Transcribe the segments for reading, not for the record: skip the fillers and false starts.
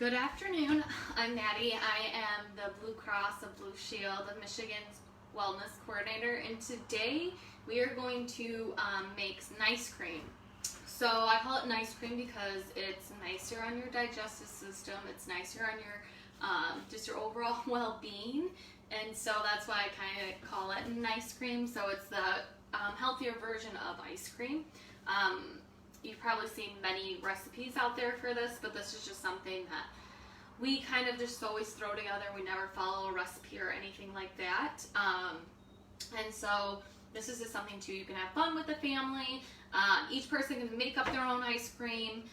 Good afternoon. I'm Maddie. I am the Blue Cross of Blue Shield of Michigan's Wellness Coordinator, and today we are going to make nice cream. So I call it nice cream because it's nicer on your digestive system. It's nicer on your just your overall well-being, and so that's why I kind of call it nice cream. So it's the healthier version of ice cream. You've probably seen many recipes out there for this, but this is just something that we kind of just always throw together. We never follow a recipe or anything like that. And so this is just something too, you can have fun with the family. Each person can make up their own ice cream,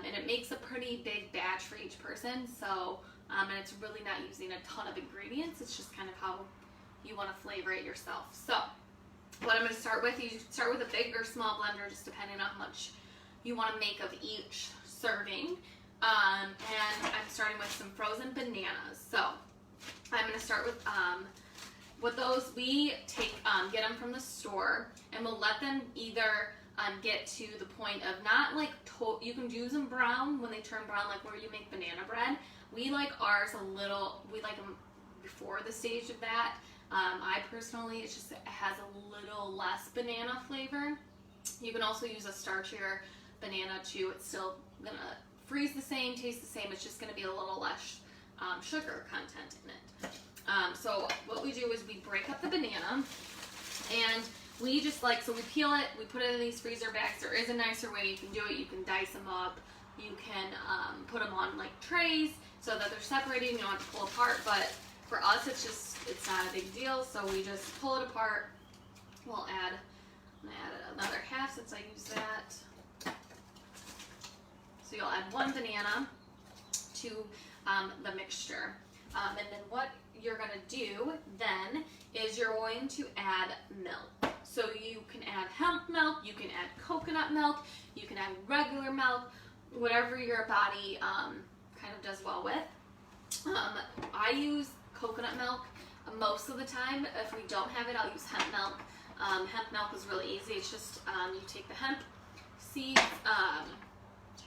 and it makes a pretty big batch for each person. So, and it's really not using a ton of ingredients. It's just kind of how you want to flavor it yourself. So what I'm going to start with, you start with a big or small blender, just depending on how much you want to make of each serving. And I'm starting with some frozen bananas. So I'm going to start with those. We get them from the store, and we'll let them either get to the point of not like, you can use them brown when they turn brown, like where you make banana bread. We like ours we like them before the stage of that. I personally, it has a little less banana flavor. You can also use a starchier banana too. It's still gonna freeze the same, taste the same. It's just gonna be a little less sugar content in it. So what we do is we break up the banana, and we just so we peel it, we put it in these freezer bags. There is a nicer way you can do it. You can dice them up. You can put them on like trays so that they're separated. You don't have to pull apart, but for us, it's not a big deal, so we just pull it apart. I'm gonna add another half since I use that. So you'll add one banana to the mixture. And then what you're gonna do then is you're going to add milk. So you can add hemp milk, you can add coconut milk, you can add regular milk, whatever your body kind of does well with. I use coconut milk most of the time. If we don't have it, I'll use hemp milk. Hemp milk is really easy. It's just you take the hemp seeds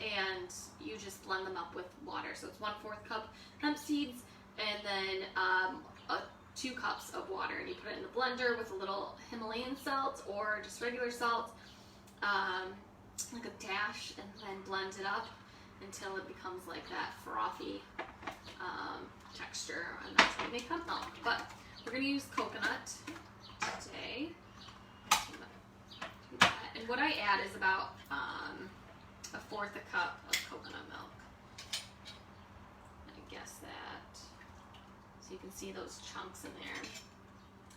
and you just blend them up with water. So it's 1/4 cup hemp seeds, and then 2 cups of water, and you put it in the blender with a little Himalayan salt or just regular salt, like a dash, and then blend it up until it becomes like that frothy texture, and that's how we make hemp milk. But we're going to use coconut today. And what I add is about 1/4 cup of coconut milk. I guess that, so you can see those chunks in there.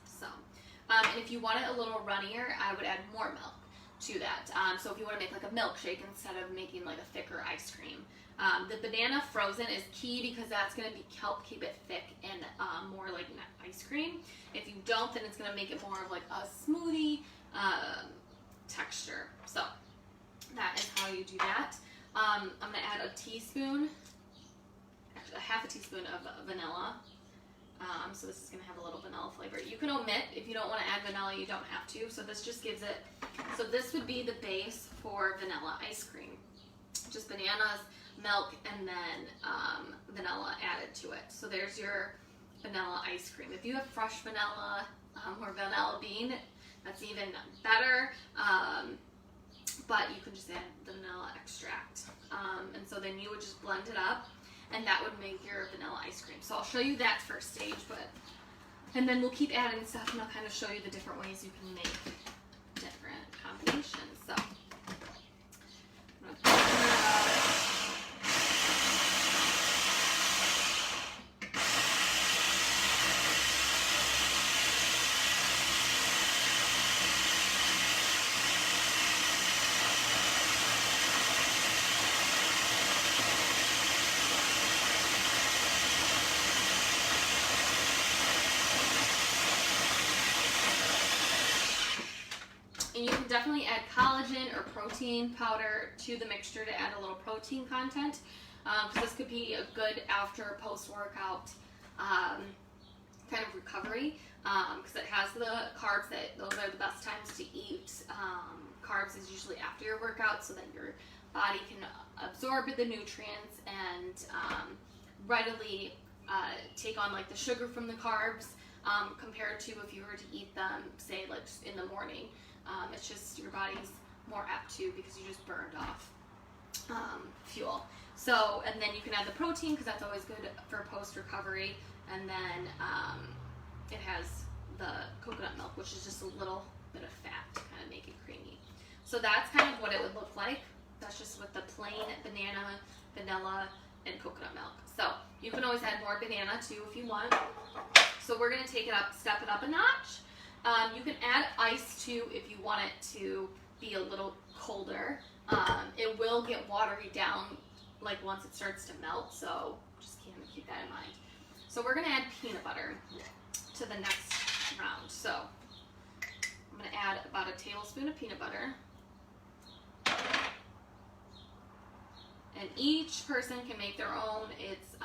So, and if you want it a little runnier, I would add more milk to that. So if you want to make like a milkshake instead of making like a thicker ice cream. The banana frozen is key because that's going to help keep it thick and more like ice cream. If you don't, then it's going to make it more of like a smoothie texture. So that is how you do that. I'm going to add a teaspoon, actually half a teaspoon of vanilla. So this is going to have a little vanilla flavor. You can omit if you don't want to add vanilla, you don't have to. So this just gives it, so this would be the base for vanilla ice cream. Just bananas, milk, and then vanilla added to it. So there's your vanilla ice cream. If you have fresh vanilla or vanilla bean, that's even better. But you can just add the vanilla extract. And so then you would just blend it up, and that would make your vanilla ice cream. So I'll show you that first stage, and then we'll keep adding stuff, and I'll kind of show you the different ways you can make different combinations. So I'm gonna blend it up. And you can definitely add collagen or protein powder to the mixture to add a little protein content. Because this could be a good after post-workout kind of recovery. Because it has the carbs, those are the best times to eat. Carbs is usually after your workout so that your body can absorb the nutrients and readily take on like the sugar from the carbs compared to if you were to eat them, say like in the morning. It's just your body's more apt to because you just burned off fuel. So, and then you can add the protein because that's always good for post-recovery. And then it has the coconut milk, which is just a little bit of fat to kind of make it creamy. So that's kind of what it would look like. That's just with the plain banana, vanilla, and coconut milk. So you can always add more banana too if you want. So we're gonna take it up, step it up a notch. You can add ice too if you want it to be a little colder. It will get watery down like once it starts to melt, so just keep that in mind. So we're gonna add peanut butter to the next round. So I'm gonna add about a tablespoon of peanut butter. And each person can make their own. It's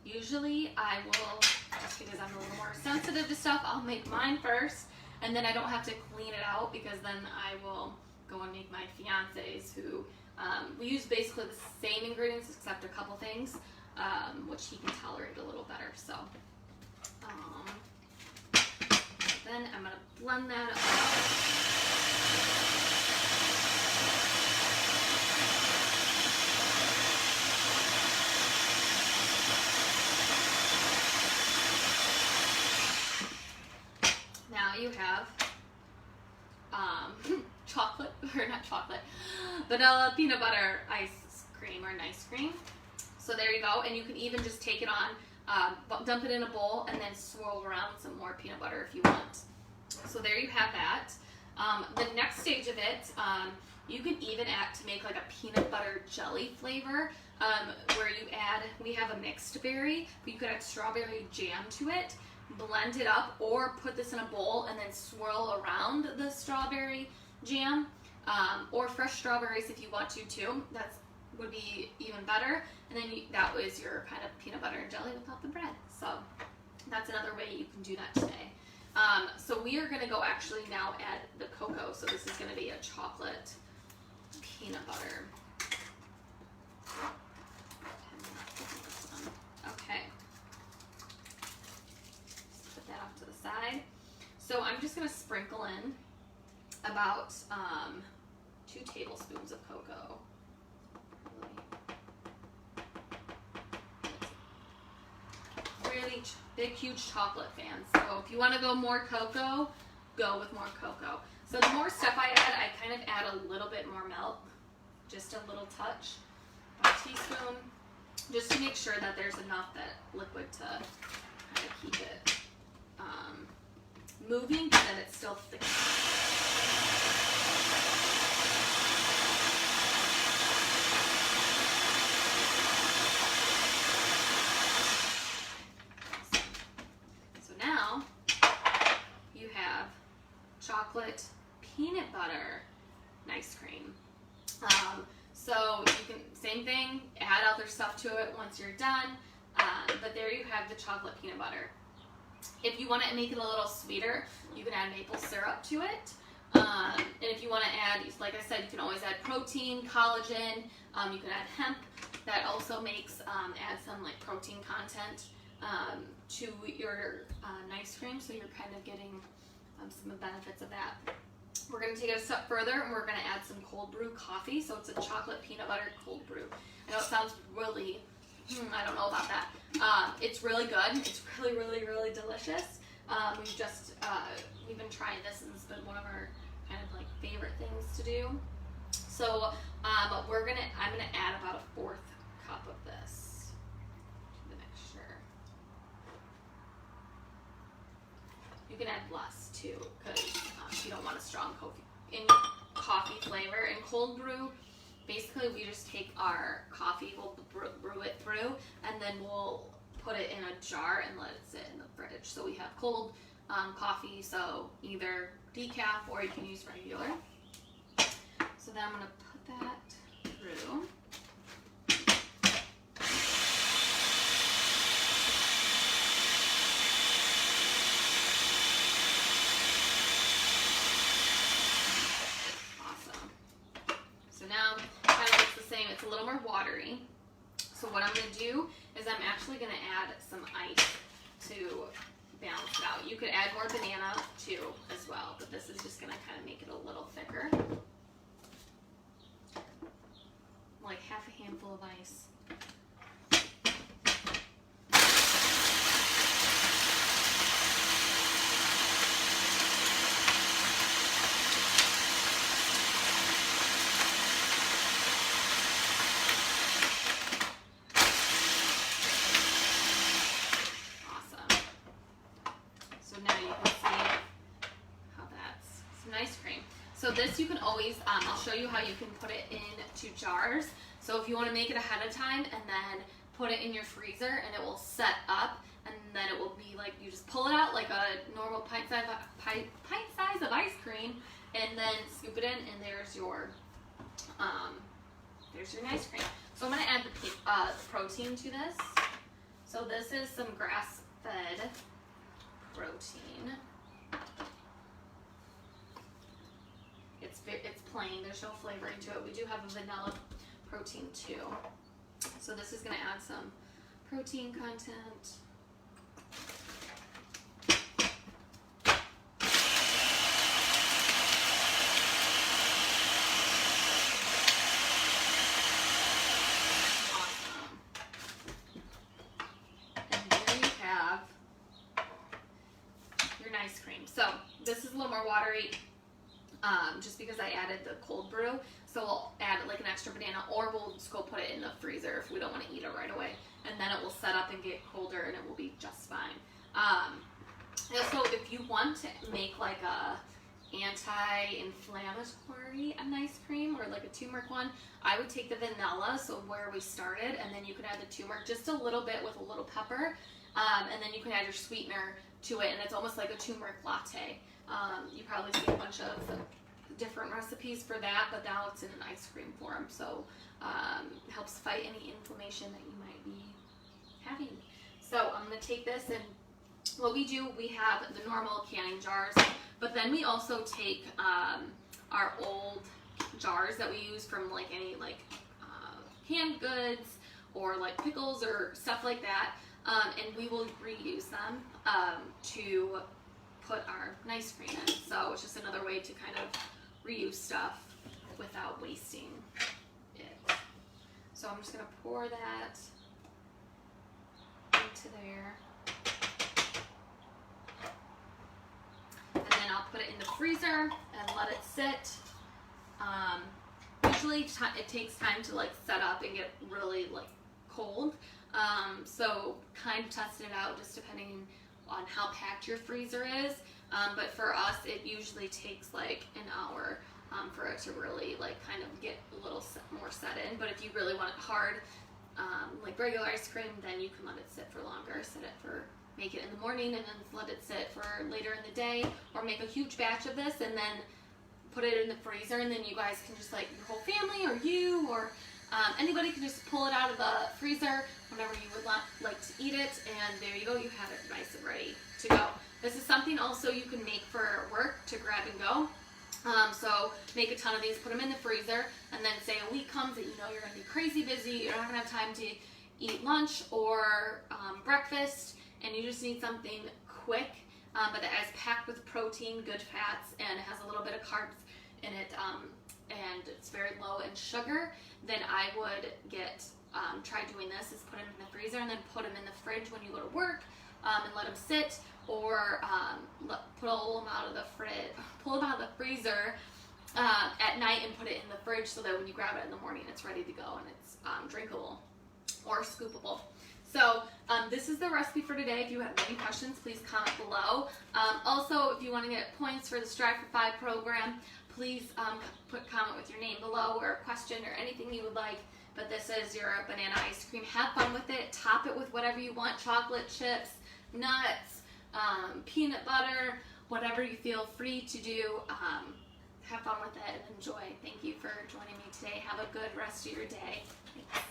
usually I will, just because I'm a little more sensitive to stuff, I'll make mine first, and then I don't have to clean it out because then I will go and make my fiance's, who we use basically the same ingredients except a couple things, which he can tolerate a little better. So then I'm gonna blend that up. You have chocolate, or not chocolate, vanilla peanut butter ice cream or nice cream. So there you go, and you can even just take it on, dump it in a bowl, and then swirl around with some more peanut butter if you want. So there you have that. The next stage of it, you can even add to make like a peanut butter jelly flavor, where you add, we have a mixed berry, but you could add strawberry jam to it. Blend it up, or put this in a bowl and then swirl around the strawberry jam, or fresh strawberries if you want to too. That would be even better. And then that was your kind of peanut butter and jelly without the bread. So that's another way you can do that today. So we are going to go actually now add the cocoa. So this is going to be a chocolate peanut butter. Okay. To the side. So I'm just going to sprinkle in about 2 tablespoons of cocoa. Really big, huge chocolate fan. So if you want to go more cocoa, go with more cocoa. So the more stuff I add, I kind of add a little bit more milk, just a little touch, about a teaspoon, just to make sure that there's enough that liquid to kind of keep it moving, but then it's still thick. So now you have chocolate peanut butter ice cream. So you can, same thing, add other stuff to it once you're done, but there you have the chocolate peanut butter. If you want to make it a little sweeter, you can add maple syrup to it. And if you want to add, like I said, you can always add protein, collagen. You can add hemp. That also makes, add some like protein content to your nice cream. So you're kind of getting some benefits of that. We're going to take it a step further, and we're going to add some cold brew coffee. So it's a chocolate peanut butter cold brew. I know it sounds really, I don't know about that. It's really good. It's really, really, really delicious. We've been trying this, and it's been one of our kind of like favorite things to do. So I'm gonna add about a 4th cup of this to the mixture. You can add less too, because you don't want a strong coffee flavor. In cold brew, basically we just take our coffee, we'll brew it through, and then we'll put it in a jar and let it sit in the fridge. So we have cold coffee, so either decaf or you can use regular. So then I'm going to put that through. Awesome. So a little more watery. So what I'm going to do is I'm actually going to add some ice to balance it out. You could add more banana too as well, but this is just going to kind of make it a little thicker. Like half a handful of ice. So this you can always, I'll show you how you can put it into jars. So if you want to make it ahead of time and then put it in your freezer and it will set up, and then it will be like, you just pull it out like a normal pint size of ice cream, and then scoop it in, and there's your ice cream. So I'm going to add the protein to this. So this is some grass-fed protein. It's plain, there's no flavoring to it. We do have a vanilla protein too. So this is going to add some protein content. Awesome. And there you have your ice cream. So this is a little more watery. Just because I added the cold brew, so we'll add like an extra banana, or we'll just go put it in the freezer if we don't want to eat it right away, and then it will set up and get colder, and it will be just fine. Also, if you want to make like a anti-inflammatory ice cream or like a turmeric one, I would take the vanilla, so where we started, and then you can add the turmeric just a little bit with a little pepper, and then you can add your sweetener to it, and it's almost like a turmeric latte. You probably see a bunch of different recipes for that, but now it's in an ice cream form, so it helps fight any inflammation that you might be having. So I'm going to take this, and what we do, we have the normal canning jars, but then we also take our old jars that we use from like any canned goods or like pickles or stuff like that, and we will reuse them to put our ice cream in. So it's just another way to kind of reuse stuff without wasting it. So I'm just going to pour that into there. And then I'll put it in the freezer and let it sit. Usually it takes time to like set up and get really like cold. So kind of test it out just depending on how packed your freezer is, but for us it usually takes like an hour for it to really like kind of get a little more set in. But if you really want it hard, like regular ice cream, then you can let it sit for longer. Make it in the morning and then let it sit for later in the day, or make a huge batch of this and then put it in the freezer, and then you guys can just like your whole family or you or anybody can just pull it out of the freezer whenever you would like to eat it, and there you go, you have it nice and ready to go. This is something also you can make for work to grab and go. So make a ton of these, put them in the freezer, and then say a week comes that you know you're going to be crazy busy, you're not going to have time to eat lunch or breakfast, and you just need something quick, but that is packed with protein, good fats, and has a little bit of carbs in it, and it's very low in sugar. Then I would try doing this, is put them in the freezer and then put them in the fridge when you go to work, and let them sit, or pull them out of the freezer at night and put it in the fridge, so that when you grab it in the morning it's ready to go and it's drinkable or scoopable. So this is the recipe for today. If you have any questions, please comment below. Also, if you want to get points for the Strive for 5 program, please comment with your name below, or a question or anything you would like. But this is your banana ice cream. Have fun with it. Top it with whatever you want. Chocolate chips, nuts, peanut butter, whatever you feel free to do. Have fun with it and enjoy. Thank you for joining me today. Have a good rest of your day. Thanks.